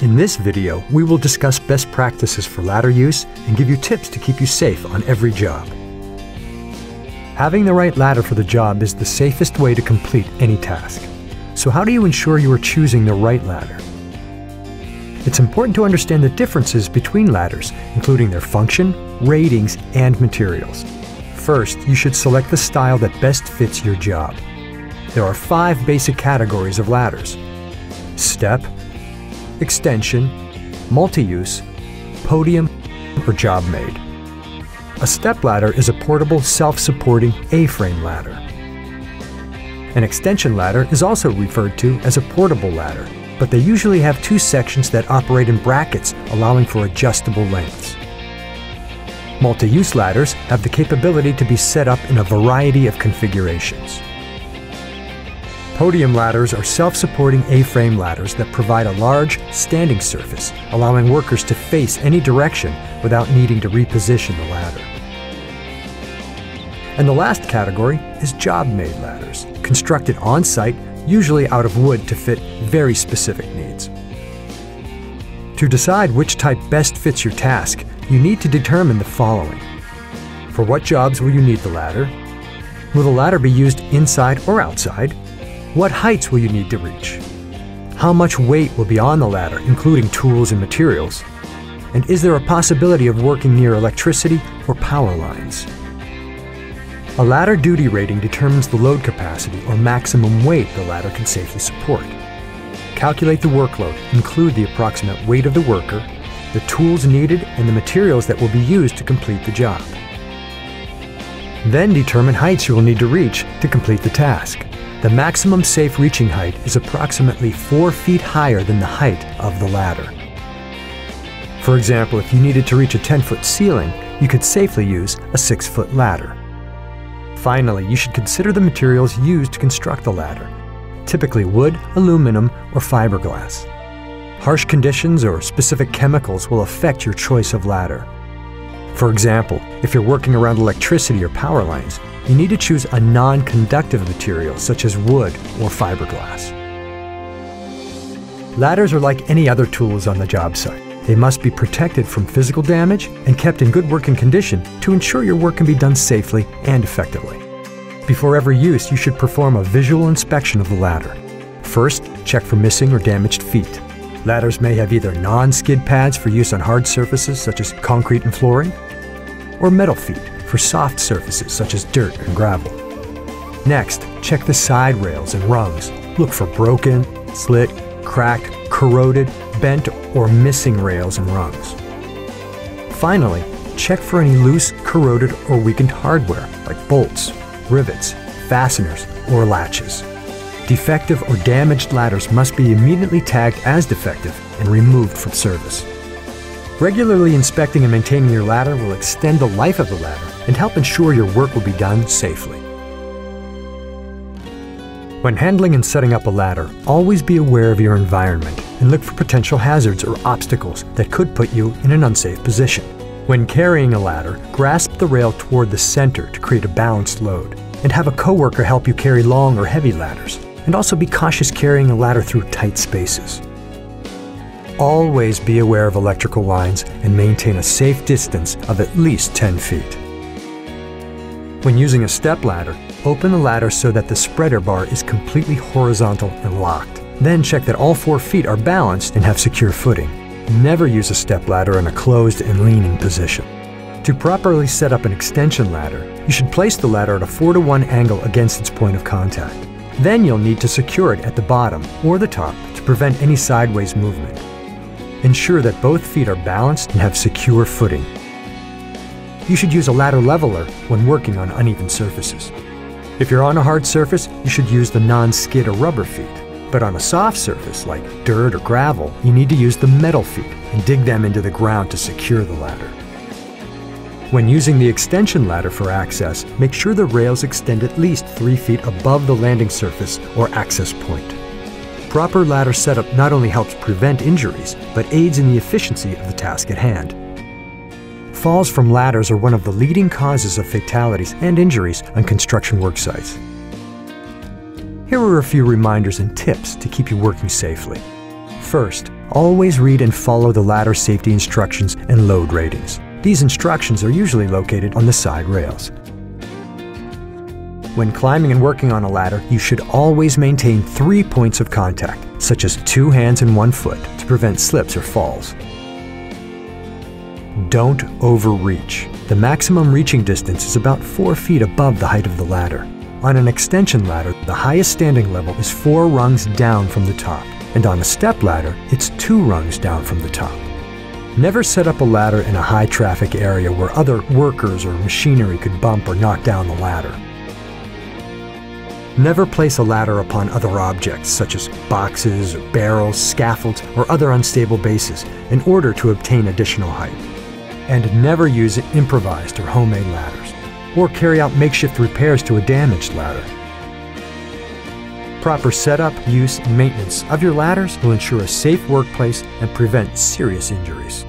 In this video, we will discuss best practices for ladder use and give you tips to keep you safe on every job. Having the right ladder for the job is the safest way to complete any task. So how do you ensure you are choosing the right ladder? It's important to understand the differences between ladders, including their function, ratings, and materials. First, you should select the style that best fits your job. There are 5 basic categories of ladders: step, extension, multi-use, podium, or job made. A step ladder is a portable, self-supporting A-frame ladder. An extension ladder is also referred to as a portable ladder, but they usually have 2 sections that operate in brackets, allowing for adjustable lengths. Multi-use ladders have the capability to be set up in a variety of configurations. Podium ladders are self-supporting A-frame ladders that provide a large, standing surface, allowing workers to face any direction without needing to reposition the ladder. And the last category is job-made ladders, constructed on-site, usually out of wood to fit very specific needs. To decide which type best fits your task, you need to determine the following. For what jobs will you need the ladder? Will the ladder be used inside or outside? What heights will you need to reach? How much weight will be on the ladder, including tools and materials? And is there a possibility of working near electricity or power lines? A ladder duty rating determines the load capacity or maximum weight the ladder can safely support. Calculate the workload, include the approximate weight of the worker, the tools needed, and the materials that will be used to complete the job. Then determine heights you will need to reach to complete the task. The maximum safe reaching height is approximately 4 feet higher than the height of the ladder. For example, if you needed to reach a 10-foot ceiling, you could safely use a 6-foot ladder. Finally, you should consider the materials used to construct the ladder, typically wood, aluminum, or fiberglass. Harsh conditions or specific chemicals will affect your choice of ladder. For example, if you're working around electricity or power lines, you need to choose a non-conductive material such as wood or fiberglass. Ladders are like any other tools on the job site. They must be protected from physical damage and kept in good working condition to ensure your work can be done safely and effectively. Before every use, you should perform a visual inspection of the ladder. First, check for missing or damaged feet. Ladders may have either non-skid pads for use on hard surfaces such as concrete and flooring, or metal feet for soft surfaces such as dirt and gravel. Next, check the side rails and rungs. Look for broken, slit, cracked, corroded, bent, or missing rails and rungs. Finally, check for any loose, corroded, or weakened hardware like bolts, rivets, fasteners, or latches. Defective or damaged ladders must be immediately tagged as defective and removed from service. Regularly inspecting and maintaining your ladder will extend the life of the ladder and help ensure your work will be done safely. When handling and setting up a ladder, always be aware of your environment and look for potential hazards or obstacles that could put you in an unsafe position. When carrying a ladder, grasp the rail toward the center to create a balanced load, and have a coworker help you carry long or heavy ladders, and also be cautious carrying a ladder through tight spaces. Always be aware of electrical lines and maintain a safe distance of at least 10 feet. When using a step ladder, open the ladder so that the spreader bar is completely horizontal and locked. Then check that all 4 feet are balanced and have secure footing. Never use a step ladder in a closed and leaning position. To properly set up an extension ladder, you should place the ladder at a 4-to-1 angle against its point of contact. Then you'll need to secure it at the bottom or the top to prevent any sideways movement. Ensure that both feet are balanced and have secure footing. You should use a ladder leveler when working on uneven surfaces. If you're on a hard surface, you should use the non-skid or rubber feet. But on a soft surface like dirt or gravel, you need to use the metal feet and dig them into the ground to secure the ladder. When using the extension ladder for access, make sure the rails extend at least 3 feet above the landing surface or access point. Proper ladder setup not only helps prevent injuries, but aids in the efficiency of the task at hand. Falls from ladders are one of the leading causes of fatalities and injuries on construction work sites. Here are a few reminders and tips to keep you working safely. First, always read and follow the ladder safety instructions and load ratings. These instructions are usually located on the side rails. When climbing and working on a ladder, you should always maintain 3 points of contact, such as 2 hands and 1 foot, to prevent slips or falls. Don't overreach. The maximum reaching distance is about 4 feet above the height of the ladder. On an extension ladder, the highest standing level is 4 rungs down from the top, and on a step ladder, it's 2 rungs down from the top. Never set up a ladder in a high traffic area where other workers or machinery could bump or knock down the ladder. Never place a ladder upon other objects, such as boxes, or barrels, scaffolds, or other unstable bases, in order to obtain additional height. And never use improvised or homemade ladders, or carry out makeshift repairs to a damaged ladder. Proper setup, use, and maintenance of your ladders will ensure a safe workplace and prevent serious injuries.